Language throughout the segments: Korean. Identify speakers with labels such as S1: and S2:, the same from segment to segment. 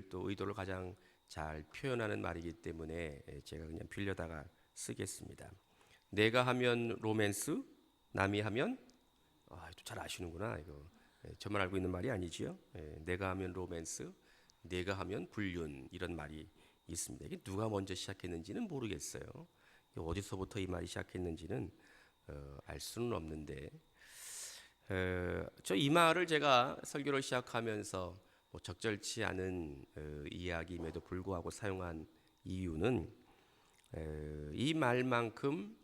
S1: 또 의도를 가장 잘 표현하는 말이기 때문에 제가 그냥 빌려다가 쓰겠습니다. 내가 하면 로맨스, 남이 하면 잘 아시는구나. 이거 저만 알고 있는 말이 아니지요. 내가 하면 로맨스, 내가 하면 불륜, 이런 말이 있습니다. 이게 누가 먼저 시작했는지는 모르겠어요. 어디서부터 이 말이 시작했는지는 알 수는 없는데, 저 이 말을 제가 설교를 시작하면서 뭐 적절치 않은 이야기임에도 불구하고 사용한 이유는 이 말만큼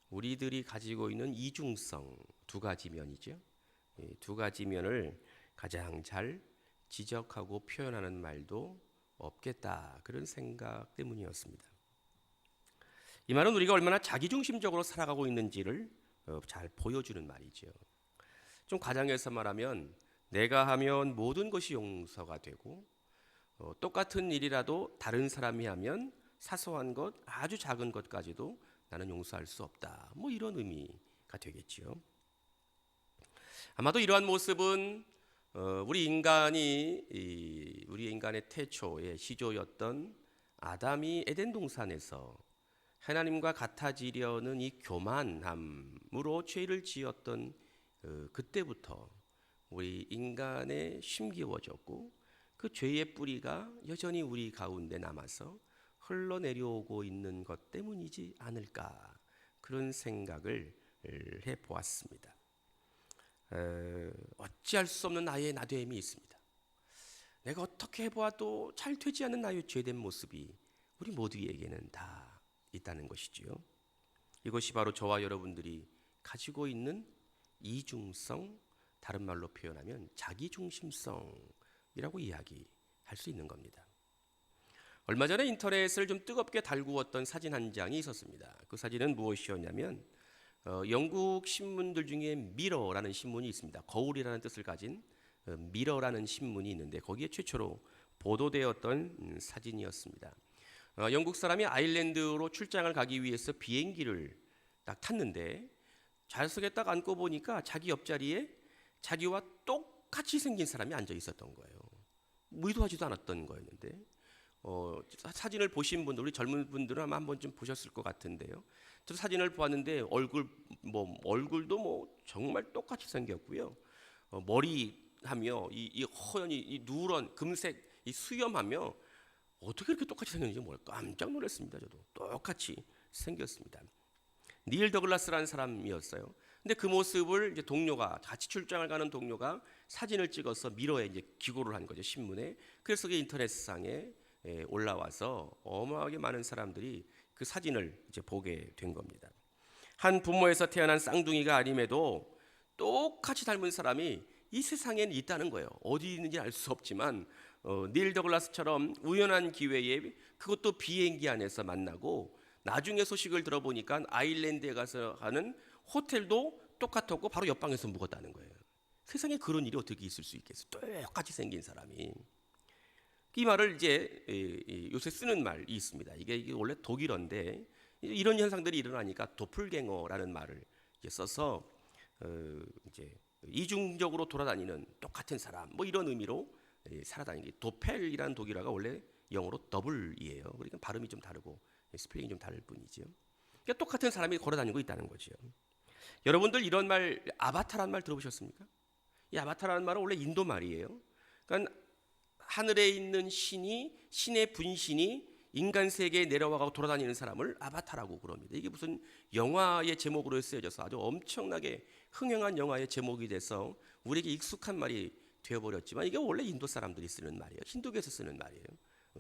S1: 우리들이 가지고 있는 이중성, 두 가지 면이죠. 이 두 가지 면을 가장 잘 지적하고 표현하는 말도 없겠다, 그런 생각 때문이었습니다. 이 말은 우리가 얼마나 자기중심적으로 살아가고 있는지를 잘 보여주는 말이죠. 좀 과장해서 말하면, 내가 하면 모든 것이 용서가 되고, 똑같은 일이라도 다른 사람이 하면 사소한 것, 아주 작은 것까지도 나는 용서할 수 없다, 뭐 이런 의미가 되겠지요. 아마도 이러한 모습은 우리 인간의 태초의 시조였던 아담이 에덴 동산에서 하나님과 같아지려는 이 교만함으로 죄를 지었던 그때부터 우리 인간에 심기워졌고, 그 죄의 뿌리가 여전히 우리 가운데 남아서 흘러내려오고 있는 것 때문이지 않을까, 그런 생각을 해보았습니다. 어찌할 수 없는 나의 나됨이 있습니다. 내가 어떻게 해보아도 잘 되지 않는 나의 죄된 모습이 우리 모두에게는 다 있다는 것이지요. 이것이 바로 저와 여러분들이 가지고 있는 이중성, 다른 말로 표현하면 자기중심성이라고 이야기할 수 있는 겁니다. 얼마 전에 인터넷을 좀 뜨겁게 달구었던 사진 한 장이 있었습니다. 그 사진은 무엇이었냐면, 영국 신문들 중에 미러라는 신문이 있습니다. 거울이라는 뜻을 가진 미러라는 신문이 있는데, 거기에 최초로 보도되었던 사진이었습니다. 영국 사람이 아일랜드로 출장을 가기 위해서 비행기를 딱 탔는데, 좌석에 딱 앉고 보니까 자기 옆자리에 자기와 똑같이 생긴 사람이 앉아 있었던 거예요. 의도하지도 않았던 거였는데, 사진을 보신 분들, 우리 젊은 분들은 아마 한 번쯤 보셨을 것 같은데요. 저 사진을 보았는데 얼굴도 정말 똑같이 생겼고요. 머리하며 이 허연 이 누런 금색 이 수염하며 어떻게 이렇게 똑같이 생겼는지 깜짝 놀랐습니다. 저도 똑같이 생겼습니다. 닐 더글라스라는 사람이었어요. 근데 그 모습을 이제 동료가, 같이 출장을 가는 동료가 사진을 찍어서 미러에 이제 기고를 한 거죠, 신문에. 그래서 그 인터넷상에 올라와서 어마어마하게 많은 사람들이 그 사진을 이제 보게 된 겁니다. 한 부모에서 태어난 쌍둥이가 아님에도 똑같이 닮은 사람이 이 세상엔 있다는 거예요. 어디 있는지 알 수 없지만 닐 더글라스처럼 우연한 기회에, 그것도 비행기 안에서 만나고, 나중에 소식을 들어보니까 아일랜드에 가서 하는 호텔도 똑같았고 바로 옆방에서 묵었다는 거예요. 세상에 그런 일이 어떻게 있을 수 있겠어요? 똑같이 생긴 사람이. 이 말을 이제 요새 쓰는 말이 있습니다. 이게 원래 독일어인데, 이런 현상들이 일어나니까 도플갱어라는 말을 써서 이제 이중적으로 돌아다니는 똑같은 사람, 뭐 이런 의미로 살아다니는, 도펠이라는 독일어가 원래 영어로 더블이에요. 그러니까 발음이 좀 다르고 스펠링이 좀 다를 뿐이죠. 그러니까 똑같은 사람이 걸어다니고 있다는 거죠. 여러분들 이런 말, 아바타라는 말 들어보셨습니까? 이 아바타라는 말은 원래 인도 말이에요. 그러니까 하늘에 있는 신의 분신이 인간 세계에 내려와가고 돌아다니는 사람을 아바타라고 그럽니다. 이게 무슨 영화의 제목으로 쓰여져서 아주 엄청나게 흥행한 영화의 제목이 돼서 우리에게 익숙한 말이 되어버렸지만, 이게 원래 인도 사람들이 쓰는 말이에요. 힌두교에서 쓰는 말이에요.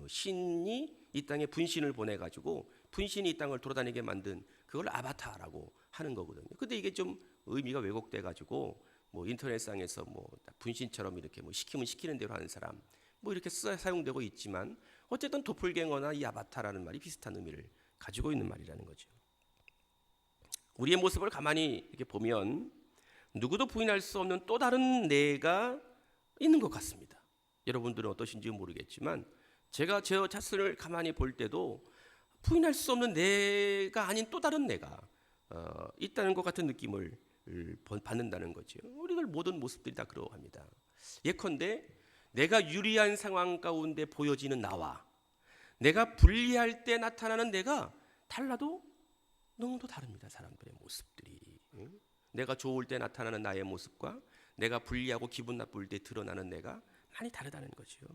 S1: 신이 이 땅에 분신을 보내가지고 분신이 이 땅을 돌아다니게 만든 그걸 아바타라고 하는 거거든요. 근데 이게 좀 의미가 왜곡돼가지고 뭐 인터넷상에서 뭐 분신처럼 이렇게 뭐 시키면 시키는 대로 하는 사람, 뭐 이렇게 사용되고 있지만, 어쨌든 도플갱어나 이 아바타라는 말이 비슷한 의미를 가지고 있는 말이라는 거죠. 우리의 모습을 가만히 이렇게 보면 누구도 부인할 수 없는 또 다른 내가 있는 것 같습니다. 여러분들은 어떠신지 모르겠지만, 제가 제 자신을 가만히 볼 때도 부인할 수 없는 내가 아닌 또 다른 내가 있다는 것 같은 느낌을 받는다는 거죠. 우리들 모든 모습들이 다 그러합니다. 예컨대 내가 유리한 상황 가운데 보여지는 나와 내가 불리할 때 나타나는 내가 달라도 너무도 다릅니다. 사람들의 모습들이. 내가 좋을 때 나타나는 나의 모습과 내가 불리하고 기분 나쁠 때 드러나는 내가 많이 다르다는 거죠.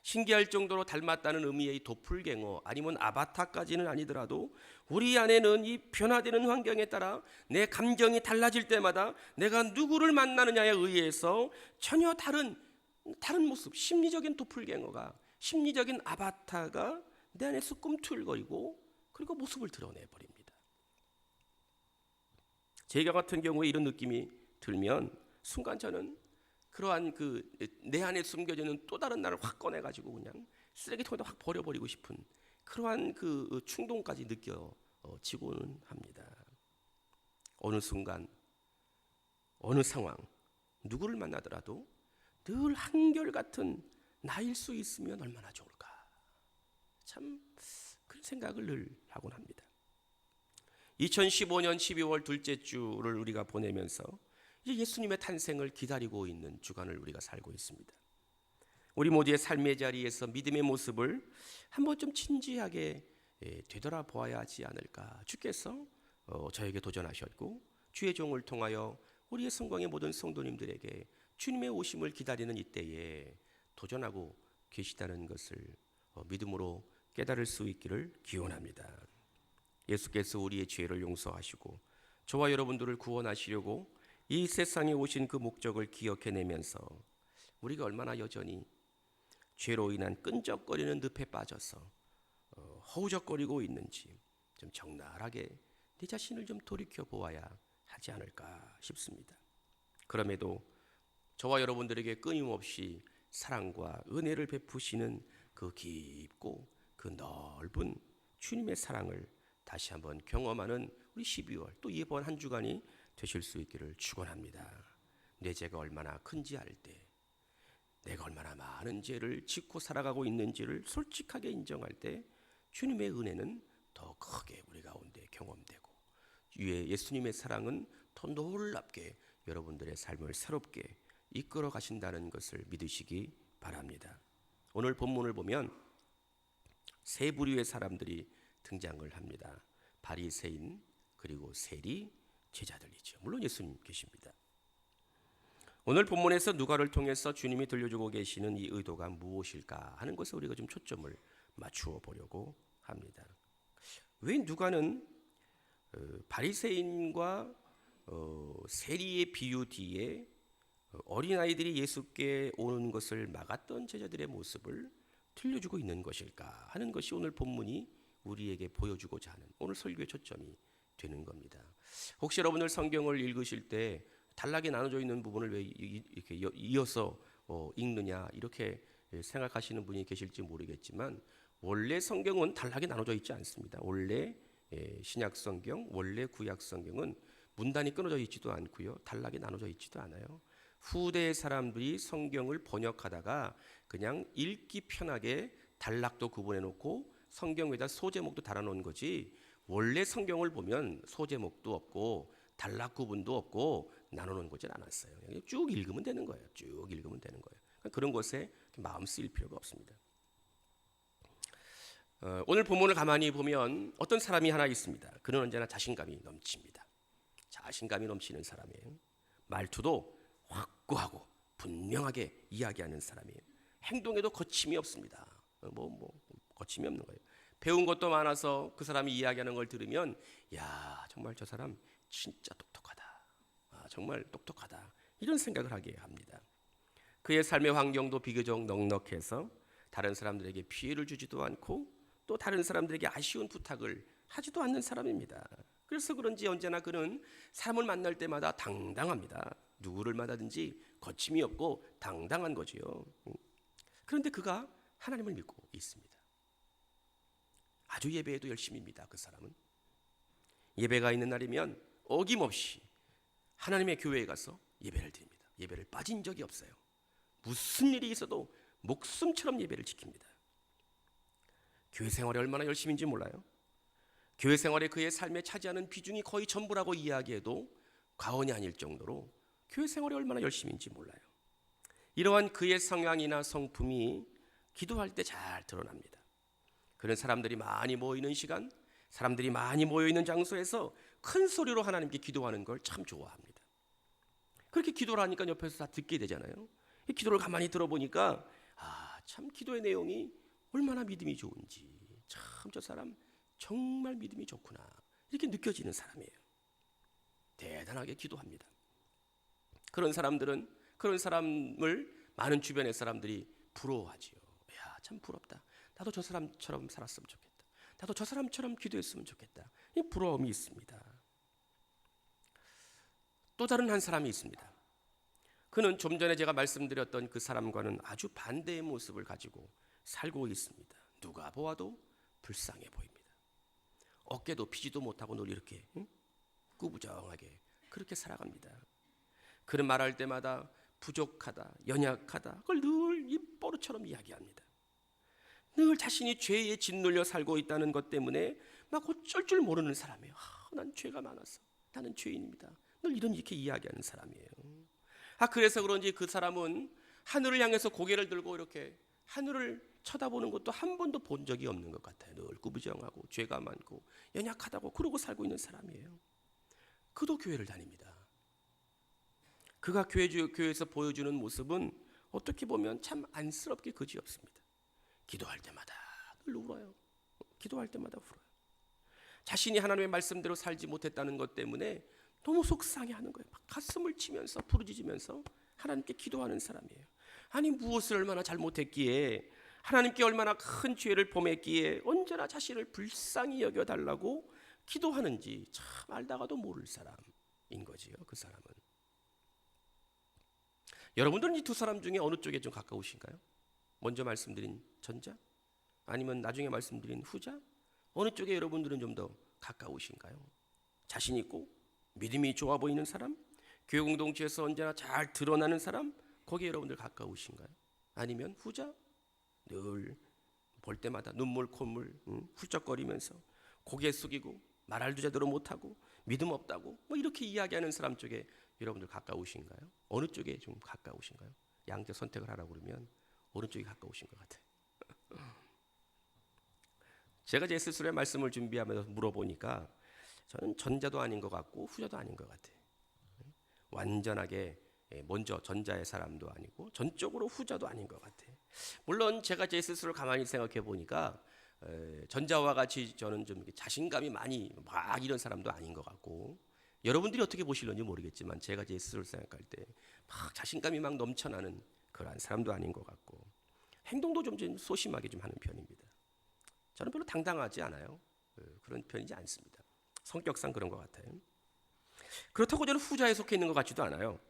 S1: 신기할 정도로 닮았다는 의미의 도플갱어 아니면 아바타까지는 아니더라도 우리 안에는 이 변화되는 환경에 따라 내 감정이 달라질 때마다 내가 누구를 만나느냐에 의해서 전혀 다른 모습, 심리적인 도플갱어가, 심리적인 아바타가 내 안에서 꿈틀거리고 그리고 모습을 드러내버립니다. 제가 같은 경우에 이런 느낌이 들면 순간 저는 그러한 내 안에 숨겨지는 또 다른 나를 확 꺼내가지고 그냥 쓰레기통에다 확 버려버리고 싶은 그러한 충동까지 느껴지고는 합니다. 어느 순간, 어느 상황, 누구를 만나더라도 늘 한결같은 나일 수 있으면 얼마나 좋을까. 참 그런 생각을 늘 하곤 합니다. 2015년 12월 둘째 주를 우리가 보내면서 이제 예수님의 탄생을 기다리고 있는 주간을 우리가 살고 있습니다. 우리 모두의 삶의 자리에서 믿음의 모습을 한번 좀 진지하게 되돌아보아야 하지 않을까. 주께서 저에게 도전하셨고 주의 종을 통하여 우리의 성광의 모든 성도님들에게 주님의 오심을 기다리는 이때에 도전하고 계시다는 것을 믿음으로 깨달을 수 있기를 기원합니다. 예수께서 우리의 죄를 용서하시고 저와 여러분들을 구원하시려고 이 세상에 오신 그 목적을 기억해내면서 우리가 얼마나 여전히 죄로 인한 끈적거리는 늪에 빠져서 허우적거리고 있는지 좀 적나라하게 내 자신을 좀 돌이켜 보아야 하지 않을까 싶습니다. 그럼에도 저와 여러분들에게 끊임없이 사랑과 은혜를 베푸시는 그 깊고 그 넓은 주님의 사랑을 다시 한번 경험하는 우리 12월 또 이번 한 주간이 되실 수 있기를 축원합니다. 내 죄가 얼마나 큰지 알 때, 내가 얼마나 많은 죄를 짓고 살아가고 있는지를 솔직하게 인정할 때 주님의 은혜는 더 크게 우리 가운데 경험되고 예수님의 사랑은 더 놀랍게 여러분들의 삶을 새롭게 이끌어 가신다는 것을 믿으시기 바랍니다. 오늘 본문을 보면 세 부류의 사람들이 등장을 합니다. 바리새인 그리고 세리 제자들이죠. 물론 예수님 계십니다. 오늘 본문에서 누가를 통해서 주님이 들려주고 계시는 이 의도가 무엇일까 하는 것에 우리가 좀 초점을 맞추어 보려고 합니다. 왜 누가는 바리새인과 세리의 비유 뒤에 어린아이들이 예수께 오는 것을 막았던 제자들의 모습을 들려주고 있는 것일까 하는 것이 오늘 본문이 우리에게 보여주고자 하는 오늘 설교의 초점이 되는 겁니다. 혹시 여러분들 성경을 읽으실 때 단락이 나눠져 있는 부분을 왜 이렇게 이어서 읽느냐 이렇게 생각하시는 분이 계실지 모르겠지만 원래 성경은 단락이 나눠져 있지 않습니다. 원래 신약 성경, 원래 구약 성경은 문단이 끊어져 있지도 않고요. 단락이 나눠져 있지도 않아요. 후대 사람들이 성경을 번역하다가 그냥 읽기 편하게 단락도 구분해 놓고 성경 위에다 소제목도 달아놓은 거지 원래 성경을 보면 소제목도 없고 단락 구분도 없고 나눠놓은 거진 않았어요. 그냥 쭉 읽으면 되는 거예요. 쭉 읽으면 되는 거예요. 그런 것에 마음 쓰일 필요가 없습니다. 오늘 본문을 가만히 보면 어떤 사람이 하나 있습니다. 그는 언제나 자신감이 넘칩니다. 자신감이 넘치는 사람이에요. 말투도 확고하고 분명하게 이야기하는 사람이에요. 행동에도 거침이 없습니다. 거침이 없는 거예요. 배운 것도 많아서 그 사람이 이야기하는 걸 들으면 야 정말 저 사람 진짜 똑똑하다. 정말 똑똑하다. 이런 생각을 하게 합니다. 그의 삶의 환경도 비교적 넉넉해서 다른 사람들에게 피해를 주지도 않고 또 다른 사람들에게 아쉬운 부탁을 하지도 않는 사람입니다. 그래서 그런지 언제나 그는 사람을 만날 때마다 당당합니다. 누구를 만나든지 거침이 없고 당당한 거지요. 그런데 그가 하나님을 믿고 있습니다. 아주 예배에도 열심입니다. 그 사람은 예배가 있는 날이면 어김없이 하나님의 교회에 가서 예배를 드립니다. 예배를 빠진 적이 없어요. 무슨 일이 있어도 목숨처럼 예배를 지킵니다. 교회 생활이 얼마나 열심인지 몰라요. 교회 생활에 그의 삶에 차지하는 비중이 거의 전부라고 이야기해도 과언이 아닐 정도로 교회 생활이 얼마나 열심인지 몰라요. 이러한 그의 성향이나 성품이 기도할 때 잘 드러납니다. 그런 사람들이 많이 모이는 시간, 사람들이 많이 모여있는 장소에서 큰 소리로 하나님께 기도하는 걸 참 좋아합니다. 그렇게 기도를 하니까 옆에서 다 듣게 되잖아요. 이 기도를 가만히 들어보니까 참 기도의 내용이 얼마나 믿음이 좋은지, 참 저 사람 정말 믿음이 좋구나, 이렇게 느껴지는 사람이에요. 대단하게 기도합니다. 그런 사람을 많은 주변의 사람들이 부러워하지요. 야, 참 부럽다. 나도 저 사람처럼 살았으면 좋겠다. 나도 저 사람처럼 기도했으면 좋겠다. 이 부러움이 있습니다. 또 다른 한 사람이 있습니다. 그는 좀 전에 제가 말씀드렸던 그 사람과는 아주 반대의 모습을 가지고 살고 있습니다. 누가 보아도 불쌍해 보입니다. 어깨도 피지도 못하고 늘 이렇게 꾸부정하게 그렇게 살아갑니다. 그는 말할 때마다 부족하다, 연약하다, 그걸 늘 입버릇처럼 이야기합니다. 늘 자신이 죄에 짓눌려 살고 있다는 것 때문에 막 어쩔 줄 모르는 사람이에요. 난 죄가 많아서, 나는 죄인입니다. 늘 이렇게 이야기하는 사람이에요. 그래서 그런지 그 사람은 하늘을 향해서 고개를 들고 이렇게 하늘을 쳐다보는 것도 한 번도 본 적이 없는 것 같아요. 늘 꾸부정하고 죄가 많고 연약하다고 그러고 살고 있는 사람이에요. 그도 교회를 다닙니다. 그가 교회에서 보여주는 모습은 어떻게 보면 참 안쓰럽게 그지없습니다. 기도할 때마다 늘 울어요. 기도할 때마다 울어요. 자신이 하나님의 말씀대로 살지 못했다는 것 때문에 너무 속상해하는 거예요. 막 가슴을 치면서 부르짖으면서 하나님께 기도하는 사람이에요. 아니, 무엇을 얼마나 잘못했기에, 하나님께 얼마나 큰 죄를 범했기에 언제나 자신을 불쌍히 여겨달라고 기도하는지 참 알다가도 모를 사람인 거지요. 그 사람은. 여러분들은 이 두 사람 중에 어느 쪽에 좀 가까우신가요? 먼저 말씀드린 전자? 아니면 나중에 말씀드린 후자? 어느 쪽에 여러분들은 좀 더 가까우신가요? 자신 있고 믿음이 좋아 보이는 사람? 교회 공동체에서 언제나 잘 드러나는 사람? 거기에 여러분들 가까우신가요? 아니면 후자? 늘 볼 때마다 눈물 콧물 훌쩍거리면서 고개 숙이고 말할도 제대로 못하고 믿음 없다고 이렇게 이야기하는 사람 쪽에 여러분들 가까우신가요? 어느 쪽에 좀 가까우신가요? 양쪽 선택을 하라고 그러면 어느 쪽이 가까우신 것 같아요? 제가 제 스스로의 말씀을 준비하면서 물어보니까 저는 전자도 아닌 것 같고 후자도 아닌 것 같아요. 완전하게 먼저 전자의 사람도 아니고 전적으로 후자도 아닌 것 같아요. 물론 제가 제 스스로를 가만히 생각해 보니까 전자와 같이 저는 좀 자신감이 많이 막 이런 사람도 아닌 것 같고, 여러분들이 어떻게 보실런지 모르겠지만 제가 제 스스로를 생각할 때 막 자신감이 막 넘쳐나는 그런 사람도 아닌 것 같고, 행동도 좀 소심하게 좀 하는 편입니다. 저는 별로 당당하지 않아요. 그런 편이지 않습니다. 성격상 그런 것 같아요. 그렇다고 저는 후자에 속해 있는 것 같지도 않아요.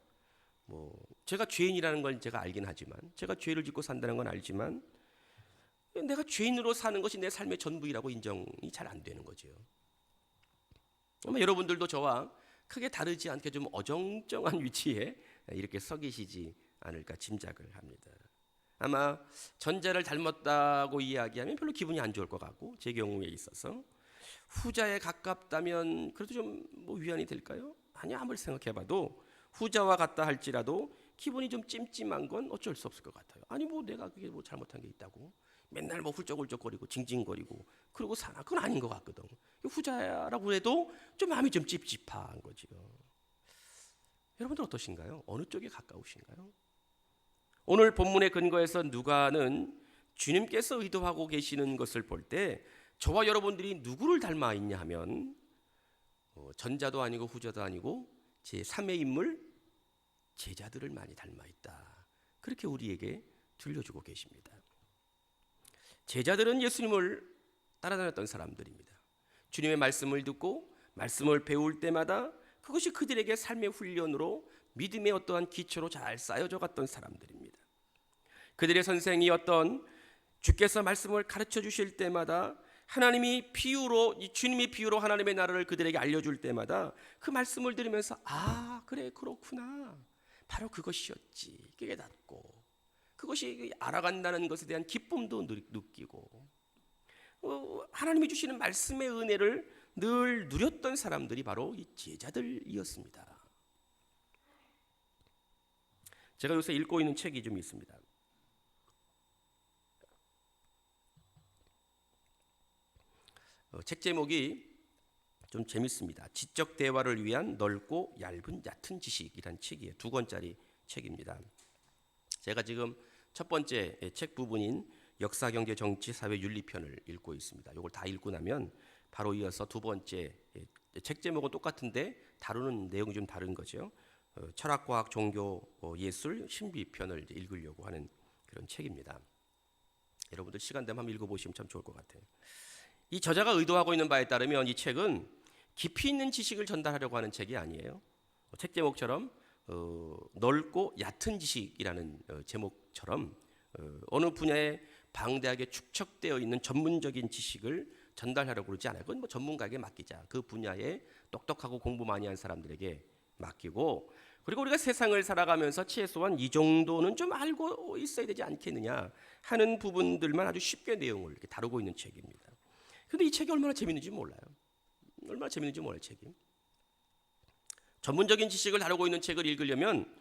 S1: 제가 죄인이라는 걸 제가 알긴 하지만, 제가 죄를 짓고 산다는 건 알지만, 내가 죄인으로 사는 것이 내 삶의 전부이라고 인정이 잘 안 되는 거죠. 아마 여러분들도 저와 크게 다르지 않게 좀 어정쩡한 위치에 이렇게 서 계시지 않을까 짐작을 합니다. 아마 전자를 닮았다고 이야기하면 별로 기분이 안 좋을 것 같고, 제 경우에 있어서 후자에 가깝다면 그래도 좀 위안이 될까요? 아니, 아무리 생각해봐도 후자와 같다 할지라도 기분이 좀 찜찜한 건 어쩔 수 없을 것 같아요. 아니, 내가 그게 잘못한 게 있다고 맨날 훌쩍훌쩍거리고 징징거리고 그러고 사나? 그건 아닌 것 같거든. 후자라고 해도 좀 마음이 좀 찝찝한 거죠. 여러분들 어떠신가요? 어느 쪽에 가까우신가요? 오늘 본문의 근거에서 누가는 주님께서 의도하고 계시는 것을 볼 때 저와 여러분들이 누구를 닮아 있냐 하면 전자도 아니고 후자도 아니고 제3의 인물 제자들을 많이 닮아 있다. 그렇게 우리에게 들려주고 계십니다. 제자들은 예수님을 따라다녔던 사람들입니다. 주님의 말씀을 듣고 말씀을 배울 때마다 그것이 그들에게 삶의 훈련으로 믿음의 어떠한 기초로 잘 쌓여져 갔던 사람들입니다. 그들의 선생이었던 주께서 말씀을 가르쳐 주실 때마다 하나님이 주님이 비유로 하나님의 나라를 그들에게 알려줄 때마다 그 말씀을 들으면서 그래, 그렇구나, 바로 그것이었지 깨닫고, 그것이 알아간다는 것에 대한 기쁨도 느끼고, 하나님이 주시는 말씀의 은혜를 늘 누렸던 사람들이 바로 이 제자들이었습니다. 제가 요새 읽고 있는 책이 좀 있습니다. 책 제목이 좀 재밌습니다. 지적 대화를 위한 넓고 얕은 지식이란 책이에요. 2권짜리 책입니다. 제가 지금 첫 번째 책 부분인 역사, 경제, 정치, 사회, 윤리편을 읽고 있습니다. 이걸 다 읽고 나면 바로 이어서 두 번째, 책 제목은 똑같은데 다루는 내용이 좀 다른 거죠. 철학, 과학, 종교, 예술, 신비편을 이제 읽으려고 하는 그런 책입니다. 여러분들 시간 되면 한번 읽어보시면 참 좋을 것 같아요. 이 저자가 의도하고 있는 바에 따르면 이 책은 깊이 있는 지식을 전달하려고 하는 책이 아니에요. 책 제목처럼 넓고 얕은 지식이라는 제목처럼 어느 분야에 방대하게 축적되어 있는 전문적인 지식을 전달하려고 그러지 않아요. 그건 뭐 전문가에게 맡기자. 그 분야에 똑똑하고 공부 많이 한 사람들에게 맡기고, 그리고 우리가 세상을 살아가면서 최소한 이 정도는 좀 알고 있어야 되지 않겠느냐 하는 부분들만 아주 쉽게 내용을 이렇게 다루고 있는 책입니다. 근데 이 책이 얼마나 재밌는지 몰라요. 얼마나 재밌는지 몰라요, 책이. 전문적인 지식을 다루고 있는 책을 읽으려면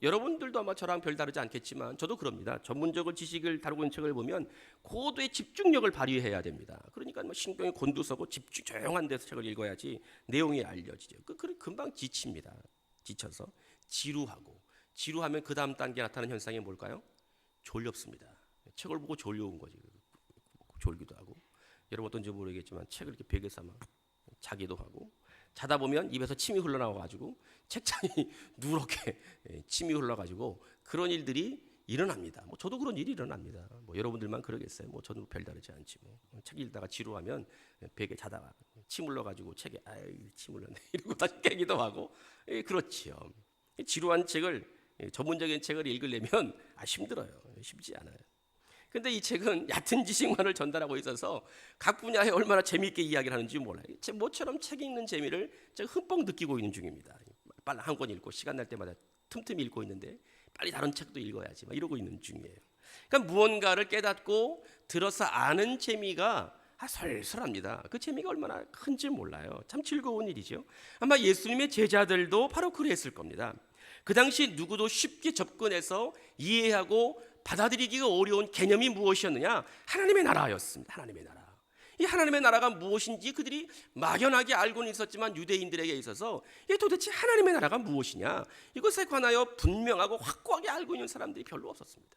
S1: 여러분들도 아마 저랑 별 다르지 않겠지만 저도 그럽니다. 전문적인 지식을 다루고 있는 책을 보면 고도의 집중력을 발휘해야 됩니다. 그러니까 뭐 신경이 곤두서고 조용한 데서 책을 읽어야지 내용이 알려지죠. 금방 지칩니다. 지쳐서 지루하면 그 다음 단계에 나타나는 현상이 뭘까요? 졸렵습니다. 책을 보고 졸려온 거지. 졸기도 하고. 여러분 어떤지 모르겠지만 책을 이렇게 베개 삼아 자기도 하고, 자다 보면 입에서 침이 흘러나와가지고 책장이 누렇게 침이 흘러가지고 그런 일들이 일어납니다. 뭐 저도 그런 일이 일어납니다. 뭐 여러분들만 그러겠어요. 뭐 저도 별다르지 않지 뭐. 책 읽다가 지루하면 베개 자다가 침 흘러가지고 책에 침 흘렀네 이러고 다시 깨기도 하고, 그렇지요. 지루한 책을, 전문적인 책을 읽으려면 힘들어요. 쉽지 않아요. 근데 이 책은 얕은 지식만을 전달하고 있어서 각 분야에 얼마나 재미있게 이야기를 하는지 몰라요. 모처럼 책 읽는 재미를 제가 흠뻑 느끼고 있는 중입니다. 빨리 한 권 읽고 시간 날 때마다 틈틈이 읽고 있는데 빨리 다른 책도 읽어야지 막 이러고 있는 중이에요. 그러니까 무언가를 깨닫고 들어서 아는 재미가 설설합니다. 그 재미가 얼마나 큰지 몰라요. 참 즐거운 일이죠. 아마 예수님의 제자들도 바로 그랬을 겁니다. 그 당시 누구도 쉽게 접근해서 이해하고 받아들이기가 어려운 개념이 무엇이었느냐? 하나님의 나라였습니다. 하나님의 나라. 이 하나님의 나라가 무엇인지 그들이 막연하게 알고는 있었지만 유대인들에게 있어서 이 도대체 하나님의 나라가 무엇이냐? 이것에 관하여 분명하고 확고하게 알고 있는 사람들이 별로 없었습니다.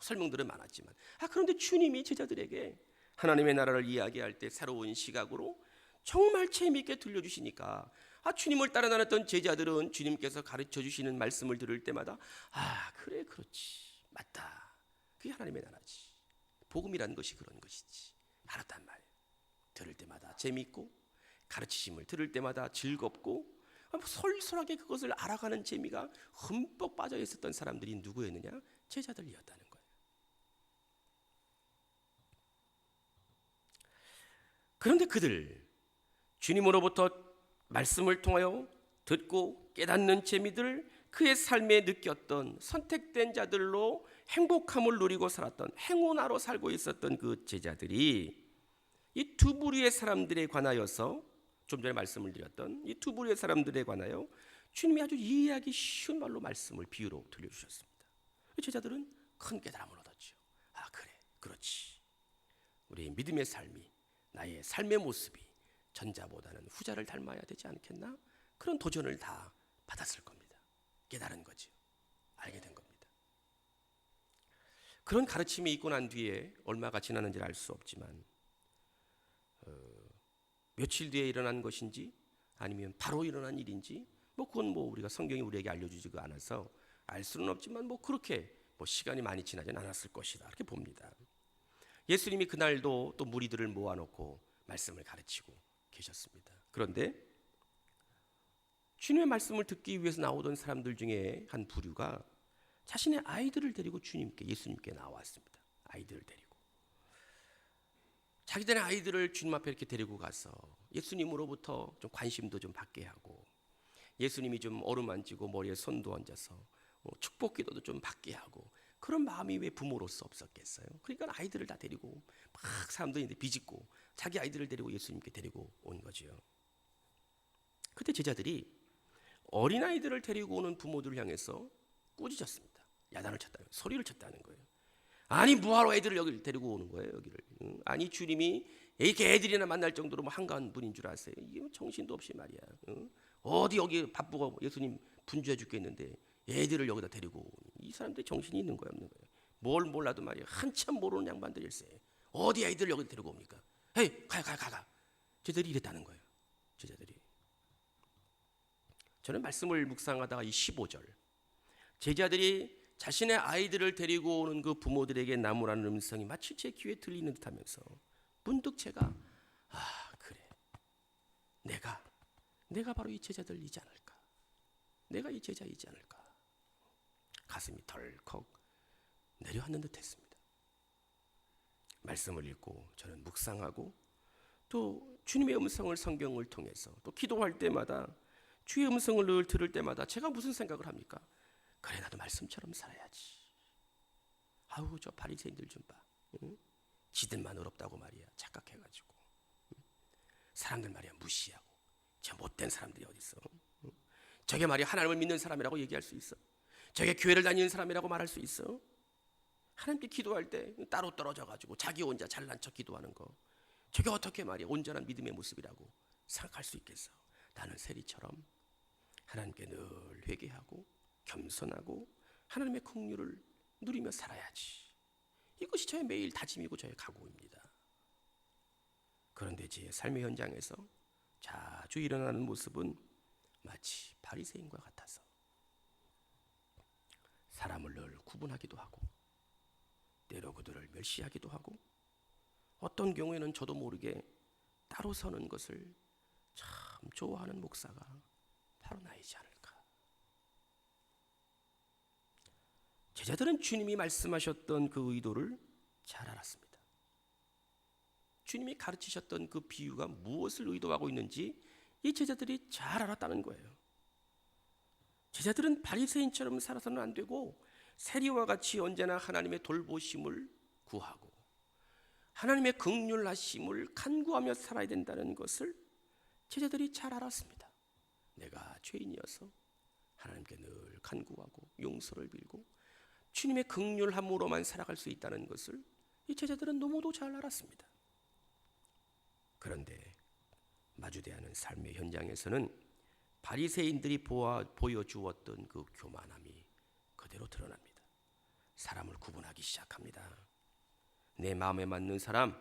S1: 설명들은 많았지만, 그런데 주님이 제자들에게 하나님의 나라를 이야기할 때 새로운 시각으로 정말 재미있게 들려주시니까 주님을 따라 다녔던 제자들은 주님께서 가르쳐 주시는 말씀을 들을 때마다 그래 그렇지 맞다, 그게 하나님의 나라지, 복음이라는 것이 그런 것이지 알았단 말이에요. 들을 때마다 재미있고 가르치심을 들을 때마다 즐겁고 솔솔하게 그것을 알아가는 재미가 흠뻑 빠져 있었던 사람들이 누구였느냐? 제자들이었다는 거예요. 그런데 그들 주님으로부터 말씀을 통하여 듣고 깨닫는 재미들, 그의 삶에 느꼈던 선택된 자들로 행복함을 누리고 살았던 행운아로 살고 있었던 그 제자들이 이 두 부류의 사람들에 관하여서, 좀 전에 말씀을 드렸던 이 두 부류의 사람들에 관하여 주님이 아주 이해하기 쉬운 말로 말씀을 비유로 들려주셨습니다. 제자들은 큰 깨달음을 얻었죠. 그래 그렇지, 우리의 믿음의 삶이, 나의 삶의 모습이 전자보다는 후자를 닮아야 되지 않겠나? 그런 도전을 다 받았을 겁니다. 깨달은 거죠. 알게 된 겁니다. 그런 가르침이 있고 난 뒤에 얼마가 지났는지를 알 수 없지만 며칠 뒤에 일어난 것인지 아니면 바로 일어난 일인지 그건 우리가 성경이 우리에게 알려주지가 않아서 알 수는 없지만 그렇게 시간이 많이 지나진 않았을 것이다 이렇게 봅니다. 예수님이 그날도 또 무리들을 모아놓고 말씀을 가르치고 계셨습니다. 그런데 주님의 말씀을 듣기 위해서 나오던 사람들 중에 한 부류가 자신의 아이들을 데리고 예수님께 나왔습니다. 아이들을 데리고 자기들의 아이들을 주님 앞에 이렇게 데리고 가서 예수님으로부터 좀 관심도 좀 받게 하고, 예수님이 좀 어루만지고 머리에 손도 얹어서 축복 기도도 좀 받게 하고, 그런 마음이 왜 부모로서 없었겠어요? 그러니까 아이들을 다 데리고 막 사람들이 비집고 자기 아이들을 데리고 예수님께 데리고 온 거죠. 그때 제자들이 어린아이들을 데리고 오는 부모들을 향해서 꾸짖었습니다. 야단을 쳤다는 거예요. 소리를 쳤다는 거예요. 아니 뭐하러 애들을 여기를 데리고 오는 거예요, 여기를. 아니 주님이 이렇게 애들이나 만날 정도로 뭐 한가한 분인 줄 아세요? 이게 뭐 정신도 없이 말이야. 어디 여기 바쁘고 예수님 분주해 죽겠는데 애들을 여기다 데리고 오니. 이 사람들이 정신이 있는 거야, 없는 거야? 뭘 몰라도 말이야. 한참 모르는 양반들일세. 어디 애들을 여기다 데리고 옵니까? 헤이, 가. 제자들이 이랬다는 거예요. 제자들이. 저는 말씀을 묵상하다가 이 15절 제자들이 자신의 아이들을 데리고 오는 그 부모들에게 나무라는 음성이 마치 제 귀에 들리는 듯하면서 문득 제가 그래, 내가 바로 이 제자들이지 않을까, 내가 이 제자이지 않을까, 가슴이 덜컥 내려앉는 듯했습니다. 말씀을 읽고 저는 묵상하고 또 주님의 음성을 성경을 통해서 또 기도할 때마다 주의 음성을 늘 들을 때마다 제가 무슨 생각을 합니까? 그래, 나도 말씀처럼 살아야지. 아우, 저 바리새인들 좀 봐. 응? 지들만 어렵다고 말이야. 착각해가지고. 사람들 말이야 무시하고. 저 못된 사람들이 어디 있어? 응? 저게 말이야 하나님을 믿는 사람이라고 얘기할 수 있어? 저게 교회를 다니는 사람이라고 말할 수 있어? 하나님께 기도할 때 따로 떨어져가지고 자기 혼자 잘난 척 기도하는 거, 저게 어떻게 말이야 온전한 믿음의 모습이라고 생각할 수 있겠어? 나는 세리처럼 하나님께 늘 회개하고 겸손하고 하나님의 긍휼을 누리며 살아야지. 이것이 저의 매일 다짐이고 저의 각오입니다. 그런데 제 삶의 현장에서 자주 일어나는 모습은 마치 바리새인과 같아서 사람을 늘 구분하기도 하고 때로 그들을 멸시하기도 하고 어떤 경우에는 저도 모르게 따로 서는 것을 참 좋아하는 목사가 바로 나이지 않을까. 제자들은 주님이 말씀하셨던 그 의도를 잘 알았습니다. 주님이 가르치셨던 그 비유가 무엇을 의도하고 있는지 이 제자들이 잘 알았다는 거예요. 제자들은 바리새인처럼 살아서는 안 되고 세리와 같이 언제나 하나님의 돌보심을 구하고 하나님의 긍휼하심을 간구하며 살아야 된다는 것을 제자들이 잘 알았습니다. 내가 죄인이어서 하나님께 늘 간구하고 용서를 빌고 주님의 긍휼함으로만 살아갈 수 있다는 것을 이 제자들은 너무도 잘 알았습니다. 그런데 마주대하는 삶의 현장에서는 바리새인들이 보여주었던 그 교만함이 그대로 드러납니다. 사람을 구분하기 시작합니다. 내 마음에 맞는 사람,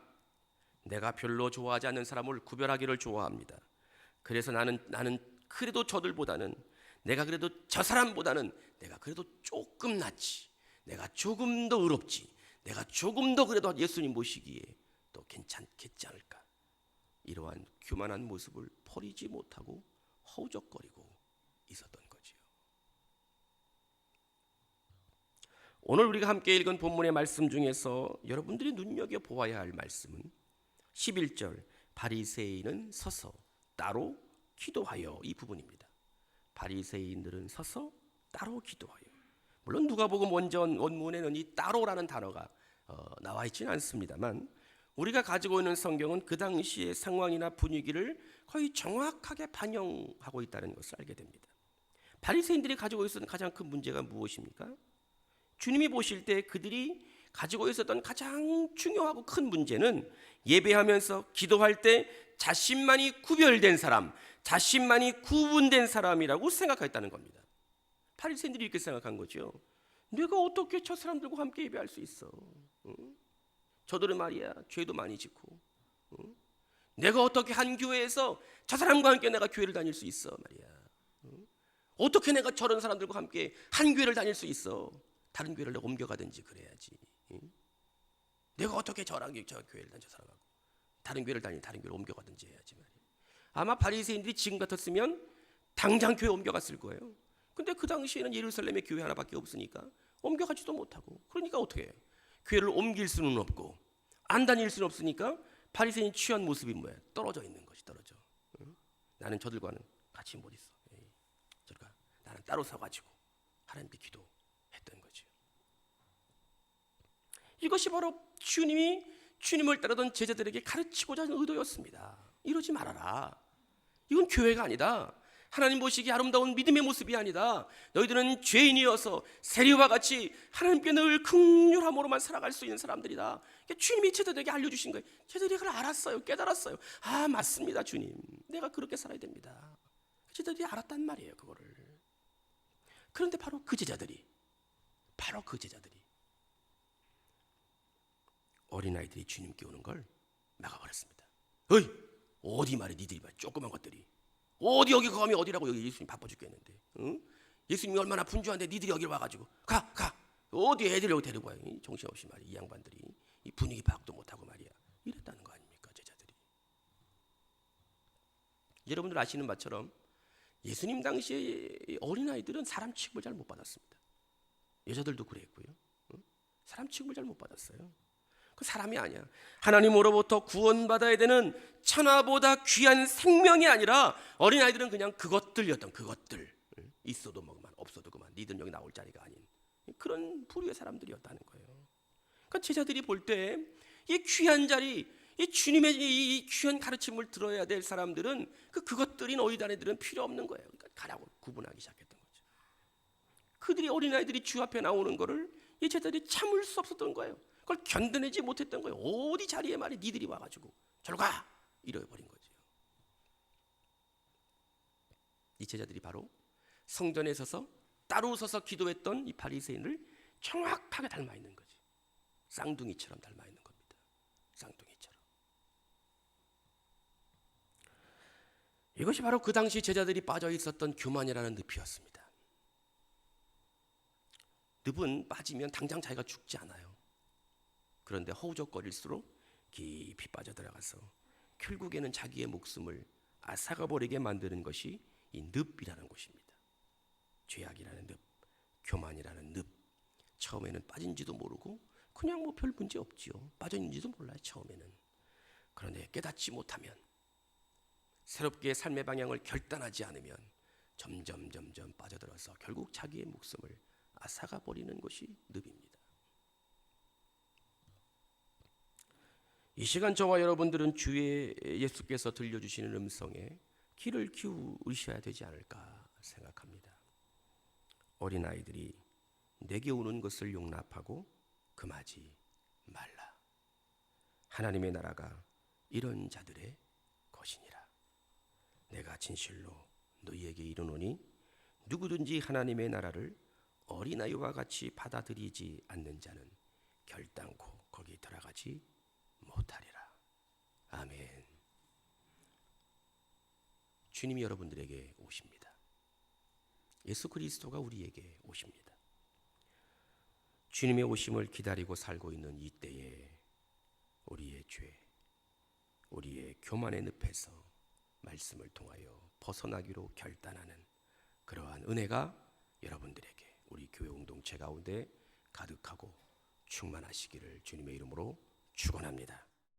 S1: 내가 별로 좋아하지 않는 사람을 구별하기를 좋아합니다. 그래서 나는 그래도 저들보다는, 내가 그래도 저 사람보다는 내가 그래도 조금 낫지, 내가 조금 더 의롭지, 내가 조금 더 그래도 예수님 모시기에 또 괜찮겠지 않을까. 이러한 교만한 모습을 버리지 못하고 허우적거리고 있었던 거지요. 오늘 우리가 함께 읽은 본문의 말씀 중에서 여러분들이 눈여겨보아야 할 말씀은 11절 바리새인은 서서 따로 기도하여, 이 부분입니다. 바리새인들은 서서 따로 기도하여. 물론 누가복음 원문에는 이 따로라는 단어가 나와 있지는 않습니다만 우리가 가지고 있는 성경은 그 당시의 상황이나 분위기를 거의 정확하게 반영하고 있다는 것을 알게 됩니다. 바리새인들이 가지고 있었던 가장 큰 문제가 무엇입니까? 주님이 보실 때 그들이 가지고 있었던 가장 중요하고 큰 문제는 예배하면서 기도할 때 자신만이 구별된 사람, 자신만이 구분된 사람이라고 생각했다는 겁니다. 바리새인들이 이렇게 생각한 거죠. 내가 어떻게 저 사람들과 함께 예배할 수 있어? 응? 저들은 말이야 죄도 많이 짓고, 응? 내가 어떻게 한 교회에서 저 사람과 함께 내가 교회를 다닐 수 있어 말이야. 응? 어떻게 내가 저런 사람들과 함께 한 교회를 다닐 수 있어? 다른 교회를 내가 옮겨가든지 그래야지. 응? 내가 어떻게 저 교회를 다닌 저 사람하고 다른 교회를 옮겨가든지 해야지 말이야. 아마 바리새인들이 지금 같았으면 당장 교회 옮겨갔을 거예요. 근데 그 당시에는 예루살렘에 교회 하나밖에 없으니까 옮겨가지도 못하고, 그러니까 어떻게 해요? 교회를 옮길 수는 없고 안 다닐 수는 없으니까 바리새인이 취한 모습이 뭐야? 떨어져 있는 것이, 떨어져. 응? 나는 저들과는 같이 못 있어. 저들과 나는 따로 서가지고 하나님께 기도했던 거죠. 이것이 바로 주님을 따르던 제자들에게 가르치고자 하는 의도였습니다. 이러지 말아라. 이건 교회가 아니다. 하나님 보시기에 아름다운 믿음의 모습이 아니다. 너희들은 죄인이어서 세리와 같이 하나님께 늘 긍휼함으로만 살아갈 수 있는 사람들이다. 주님이 제자들에게 알려주신 거예요. 제자들이 그걸 알았어요. 깨달았어요. 아, 맞습니다, 주님. 내가 그렇게 살아야 됩니다. 제자들이 알았단 말이에요, 그거를. 그런데 바로 그 제자들이 어린아이들이 주님께 오는 걸 막아버렸습니다. 어이, 어디 말이야, 니들이 봐, 조그만 것들이. 어디 여기 감이 어디라고. 여기 예수님 바빠 죽겠는데, 응? 예수님이 얼마나 분주한데 니들이 여기 와가지고 가 어디 애들 여기 데리고 와요. 정신없이 말이야. 이 양반들이 이 분위기 파악도 못하고 말이야. 이랬다는 거 아닙니까, 제자들이. 여러분들 아시는 바처럼 예수님 당시에 어린아이들은 사람 취급을 잘 못 받았습니다. 여자들도 그랬고요. 응? 사람 취급을 잘 못 받았어요. 그 사람이 아니야. 하나님으로부터 구원받아야 되는 천하보다 귀한 생명이 아니라 어린아이들은 그냥 그것들이었던, 그것들. 있어도 그만, 없어도 그만. 니들은 여기 나올 자리가 아닌 그런 부류의 사람들이었다는 거예요. 그러니까 제자들이 볼 때 이 귀한 자리, 이 주님의 이 귀한 가르침을 들어야 될 사람들은 그것들이 너희 자네들은 필요 없는 거예요. 그러니까 가라고 구분하기 시작했던 거죠. 그들이, 어린아이들이 주 앞에 나오는 거를 이 제자들이 참을 수 없었던 거예요. 그걸 견뎌내지 못했던 거예요. 어디 자리에 말이 니들이 와가지고 저리 가! 이래버린 거죠. 이 제자들이 바로 성전에 서서 따로 서서 기도했던 이 바리새인을 정확하게 닮아 있는 거지. 쌍둥이처럼 닮아 있는 겁니다. 쌍둥이처럼. 이것이 바로 그 당시 제자들이 빠져 있었던 교만이라는 늪이었습니다. 늪은 빠지면 당장 자기가 죽지 않아요. 그런데 허우적거릴수록 깊이 빠져들어가서 결국에는 자기의 목숨을 앗아가버리게 만드는 것이 이 늪이라는 곳입니다. 죄악이라는 늪, 교만이라는 늪. 처음에는 빠진지도 모르고 그냥 뭐 별 문제 없지요. 빠졌는지도 몰라요, 처음에는. 그런데 깨닫지 못하면, 새롭게 삶의 방향을 결단하지 않으면 점점 빠져들어서 결국 자기의 목숨을 앗아가버리는 것이 늪입니다. 이 시간 저와 여러분들은 주의 예수께서 들려주시는 음성에 귀를 기울이셔야 되지 않을까 생각합니다. 어린아이들이 내게 오는 것을 용납하고 금하지 말라. 하나님의 나라가 이런 자들의 것이니라. 내가 진실로 너희에게 이르노니 누구든지 하나님의 나라를 어린아이와 같이 받아들이지 않는 자는 결단코 거기 들어가지 못하리라. 아멘. 주님이 여러분들에게 오십니다. 예수 그리스도가 우리에게 오십니다. 주님의 오심을 기다리고 살고 있는 이 때에 우리의 죄, 우리의 교만의 늪에서 말씀을 통하여 벗어나기로 결단하는 그러한 은혜가 여러분들에게, 우리 교회 공동체 가운데 가득하고 충만하시기를 주님의 이름으로 축원합니다.